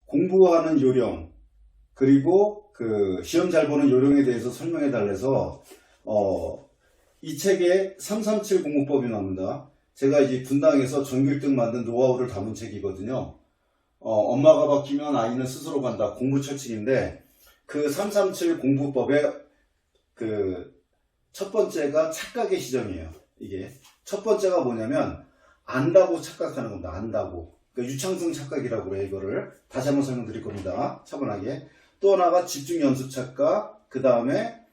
공부하는 요령, 그리고 그 시험 잘 보는 요령에 대해서 설명해 달래서 이 책에 337 공부법이 나옵니다. 제가 이제 분당에서 전교 1등 만든 노하우를 담은 책이거든요. 엄마가 바뀌면 아이는 스스로 간다. 공부 철칙인데 그 337 공부법의 그 첫 번째가 착각의 시정이에요. 이게 첫 번째가 뭐냐면 안다고 착각하는 겁니다. 안다고. 그러니까 유창성 착각이라고 그래요. 이거를 다시 한번 설명드릴 겁니다. 차분하게. 또 하나가 집중 연습 착각, 그 다음에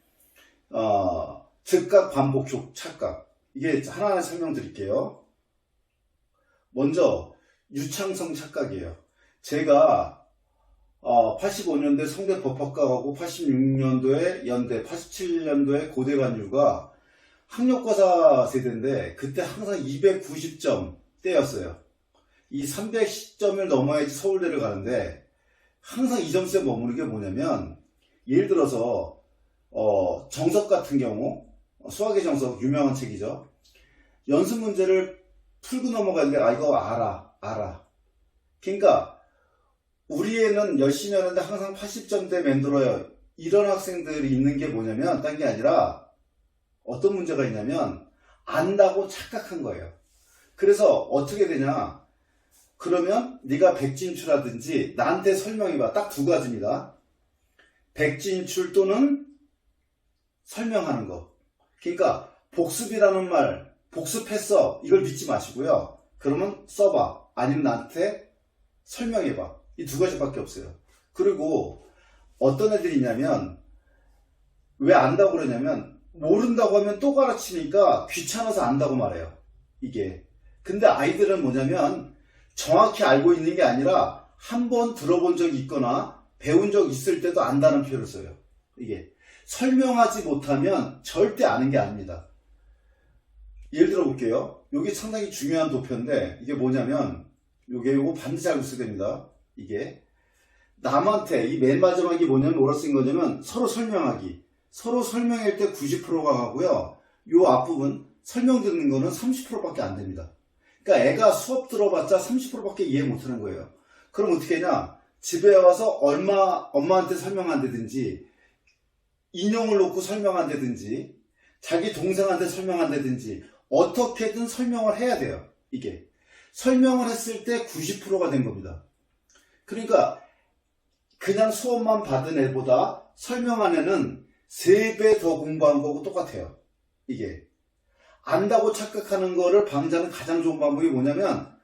즉각 반복 착각. 이게 하나하나 설명드릴게요. 먼저 유창성 착각이에요. 제가 85년도에 성대 법학과 가고 86년도에 연대, 87년도에 고대 간 이유가 학력고사 세대인데 그때 항상 290점 대였어요. 이 310점을 넘어야지 서울대를 가는데 항상 이 점수에 머무는 게 뭐냐면 예를 들어서 정석 같은 경우 수학의 정석 유명한 책이죠. 연습 문제를 풀고 넘어가는데 이거 알아. 그러니까 우리 애는 열심히 하는데 항상 80점대 맴돌아요. 이런 학생들이 있는 게 뭐냐면 딴 게 아니라 어떤 문제가 있냐면 안다고 착각한 거예요. 그래서 어떻게 되냐, 그러면 네가 백진추라든지 나한테 설명해봐. 딱 두 가지입니다. 백진출 또는 설명하는 거. 그러니까 복습이라는 말, 복습했어, 이걸 믿지 마시고요. 그러면 써봐. 아니면 나한테 설명해봐. 이 두 가지밖에 없어요. 그리고 어떤 애들이 있냐면 왜 안다고 그러냐면 모른다고 하면 또 가르치니까 귀찮아서 안다고 말해요. 이게. 근데 아이들은 뭐냐면 정확히 알고 있는 게 아니라 한번 들어본 적이 있거나 배운 적 있을 때도 안다는 표현을 써요. 이게 설명하지 못하면 절대 아는 게 아닙니다. 예를 들어 볼게요. 이게 상당히 중요한 도표인데 이게 뭐냐면 요거 반드시 알고 있어야 됩니다. 이게 남한테 이 맨 마지막이 뭐냐면 뭐라 쓴 거냐면 서로 설명하기. 서로 설명할 때 90%가 가고요. 요 앞부분 설명 듣는 거는 30%밖에 안 됩니다. 그러니까 애가 수업 들어봤자 30%밖에 이해 못하는 거예요. 그럼 어떻게 하냐? 집에 와서 엄마한테 설명한다든지 인용을 놓고 설명한다든지 자기 동생한테 설명한다든지 어떻게든 설명을 해야 돼요. 이게 설명을 했을 때 90%가 된 겁니다. 그러니까 그냥 수업만 받은 애보다 설명한 애는 3배 더 공부한 거고 똑같아요. 이게 안다고 착각하는 거를 방지하는 가장 좋은 방법이 뭐냐면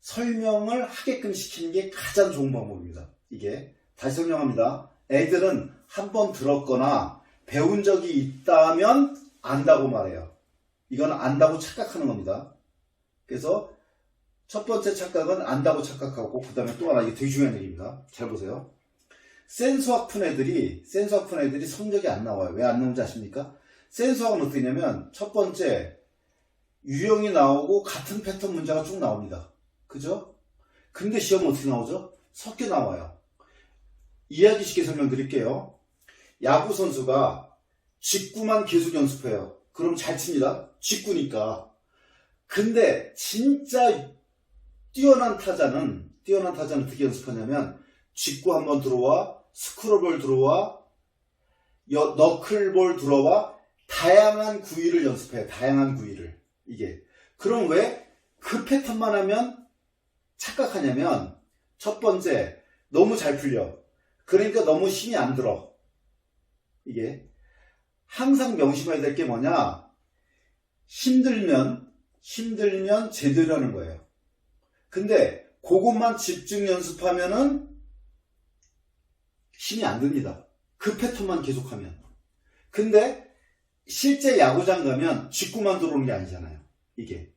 설명을 하게끔 시키는 게 가장 좋은 방법입니다. 이게 다시 설명합니다. 애들은 한 번 들었거나 배운 적이 있다면 안다고 말해요. 이건 안다고 착각하는 겁니다. 그래서 첫 번째 착각은 안다고 착각하고, 그 다음에 또 하나, 이게 되게 중요한 얘기입니다. 잘 보세요. 센수학 푼 애들이 성적이 안 나와요. 왜 안 나오는지 아십니까? 센수학은 어떻게 냐면 첫 번째 유형이 나오고 같은 패턴 문제가 쭉 나옵니다. 그죠? 근데 시험은 어떻게 나오죠? 섞여 나와요. 이해하기 쉽게 설명드릴게요. 야구 선수가 직구만 계속 연습해요. 그럼 잘 칩니다. 직구니까. 근데 진짜 뛰어난 타자는 어떻게 연습하냐면 직구 한번 들어와, 스크롤볼 들어와, 너클볼 들어와, 다양한 구위를 연습해요. 다양한 구위를. 이게. 그럼 왜 그 패턴만 하면 착각하냐면 첫 번째 너무 잘 풀려. 그러니까 너무 힘이 안 들어. 이게 항상 명심해야 될 게 뭐냐? 힘들면 제대로 하는 거예요. 근데 그것만 집중 연습하면은 힘이 안 듭니다. 그 패턴만 계속하면. 근데 실제 야구장 가면 직구만 들어오는 게 아니잖아요. 이게.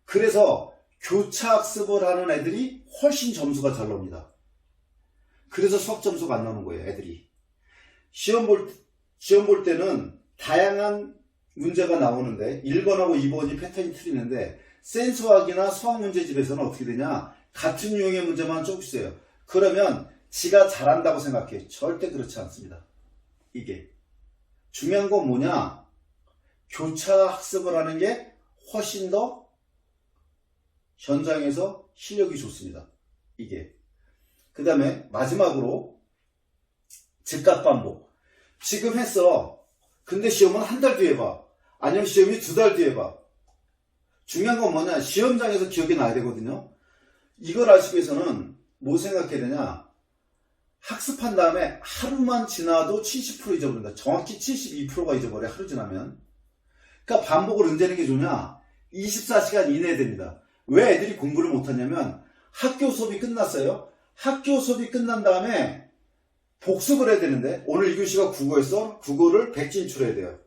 그래서 교차학습을 하는 애들이 훨씬 점수가 잘 나옵니다. 그래서 수학 점수가 안 나오는 거예요. 애들이. 시험 볼 때는 다양한 문제가 나오는데 1번하고 2번이 패턴이 틀리는데 센수학이나 수학 문제집에서는 어떻게 되냐? 같은 유형의 문제만 조금씩 써요. 그러면 지가 잘한다고 생각해. 절대 그렇지 않습니다. 이게. 중요한 건 뭐냐? 교차 학습을 하는 게 훨씬 더 현장에서 실력이 좋습니다. 이게. 그 다음에 마지막으로 즉각 반복. 지금 했어. 근데 시험은 한 달 뒤에 봐. 아니면 시험이 2달 뒤에 봐. 중요한 건 뭐냐? 시험장에서 기억이 나야 되거든요. 이걸 알기 위해서는 뭐 생각해야 되냐? 학습한 다음에 하루만 지나도 70% 잊어버린다. 정확히 72%가 잊어버려, 하루 지나면. 그러니까 반복을 언제 하는 게 좋냐? 24시간 이내에 됩니다. 왜 애들이 공부를 못하냐면 학교 수업이 끝났어요. 학교 수업이 끝난 다음에 복습을 해야 되는데 오늘 2교시가 국어였어? 국어를 백진출해야 돼요.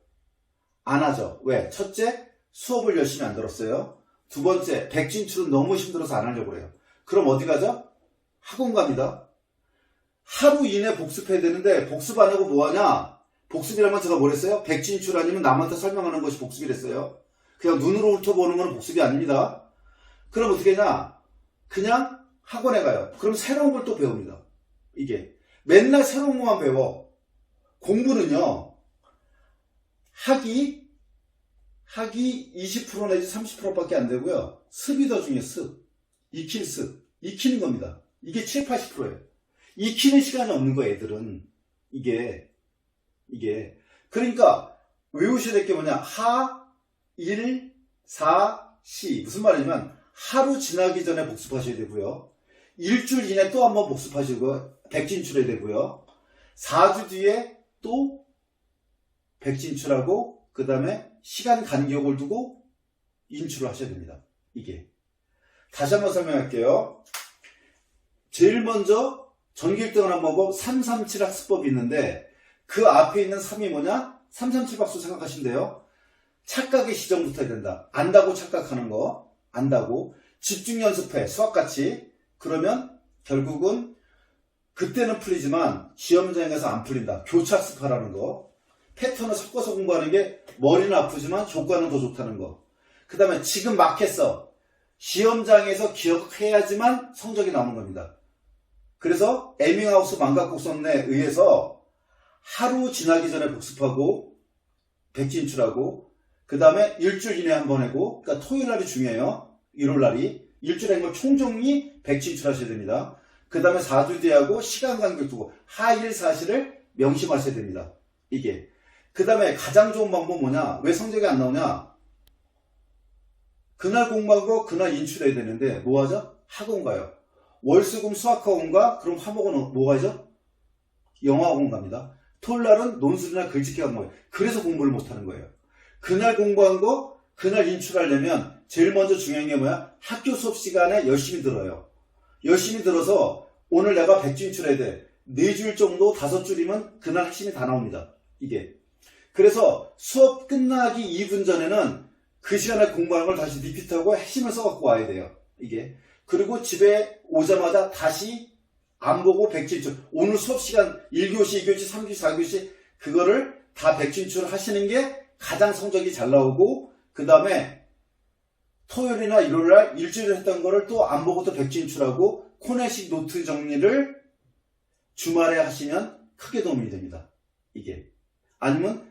안 하죠. 왜? 첫째, 수업을 열심히 안 들었어요. 두 번째, 백진출은 너무 힘들어서 안 하려고 그래요. 그럼 어디 가죠? 학원 갑니다. 하루 이내 복습해야 되는데 복습 안 하고 뭐 하냐? 복습이라면 제가 뭐랬어요? 백진출 아니면 남한테 설명하는 것이 복습이랬어요. 그냥 눈으로 훑어보는 건 복습이 아닙니다. 그럼 어떻게 하냐? 그냥 학원에 가요. 그럼 새로운 걸 또 배웁니다. 이게 맨날 새로운 것만 배워. 공부는요, 학이 20% 내지 30%밖에 안 되고요. 습이 더 중요해요. 습. 익힐 습. 익히는 겁니다. 이게 7, 80%예요. 익히는 시간이 없는 거예요, 애들은. 이게. 그러니까 외우셔야 될 게 뭐냐? 하, 일, 사, 시. 무슨 말이냐면 하루 지나기 전에 복습하셔야 되고요. 일주일 이내 또 한번 복습하시고 백진출해야 되고요. 4주 뒤에 또 백진출하고 그 다음에 시간 간격을 두고 인출을 하셔야 됩니다. 이게. 다시 한번 설명할게요. 제일 먼저 전기 1등을 한번 보고 337 학습법이 있는데 그 앞에 있는 3이 뭐냐? 337 박수 생각하시면 돼요. 착각의 시정부터 해야 된다. 안다고 착각하는 거. 안다고. 집중 연습해. 수학같이. 그러면 결국은 그때는 풀리지만 시험장에 가서 안 풀린다. 교차학습하라는 거. 패턴을 섞어서 공부하는 게 머리는 아프지만 효과는 더 좋다는 거. 그 다음에 지금 막 했어. 시험장에서 기억해야지만 성적이 나오는 겁니다. 그래서 에밍하우스 망각곡선에 의해서 하루 지나기 전에 복습하고 백진출하고 그 다음에 일주일 이내에 한 번 하고, 그러니까 토요일 날이 중요해요. 일요일 날이. 일주일에 한 걸 총정리 백진출하셔야 됩니다. 그 다음에 4주 뒤에 하고 시간 간격 두고 하일 사실을 명심하셔야 됩니다. 이게. 그 다음에 가장 좋은 방법은 뭐냐? 왜 성적이 안 나오냐? 그날 공부한 거 그날 인출해야 되는데 뭐 하죠? 학원 가요. 월수금 수학학원 가? 그럼 화목은 뭐 가죠? 영어학원 갑니다. 토요일 날은 논술이나 글짓기 학원 가요. 그래서 공부를 못하는 거예요. 그날 공부한 거 그날 인출하려면 제일 먼저 중요한 게 뭐야? 학교 수업 시간에 열심히 들어요. 열심히 들어서 오늘 내가 100줄 해야 돼. 4줄 정도 5줄이면 그날 핵심이 다 나옵니다. 이게. 그래서 수업 끝나기 2분 전에는 그 시간에 공부하는 걸 다시 리피트하고 핵심을 써갖고 와야 돼요. 이게. 그리고 집에 오자마자 다시 안 보고 백진출. 오늘 수업 시간 1교시, 2교시, 3교시, 4교시 그거를 다 백진출 하시는 게 가장 성적이 잘 나오고 그 다음에 토요일이나 일요일날 일주일에 했던 거를 또 안 보고 또 백진출하고 코네식 노트 정리를 주말에 하시면 크게 도움이 됩니다. 이게. 아니면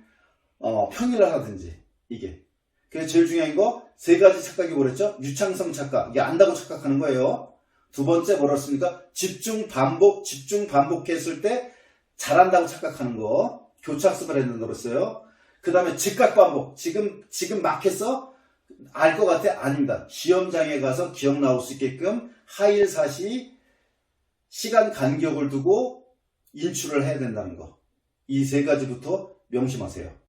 평일날 하든지. 이게. 그래서 제일 중요한 거 3가지 착각이 뭐랬죠? 유창성 착각. 이게 안다고 착각하는 거예요. 두 번째 뭐라 했습니까? 집중 반복했을 때 잘한다고 착각하는 거. 교차학습을 했는다고 그랬어요. 그 다음에 즉각 반복. 지금 막 했어? 알 것 같아? 아닙니다. 시험장에 가서 기억 나올 수 있게끔 하일 사시 시간 간격을 두고 인출을 해야 된다는 거. 이 3가지부터 명심하세요.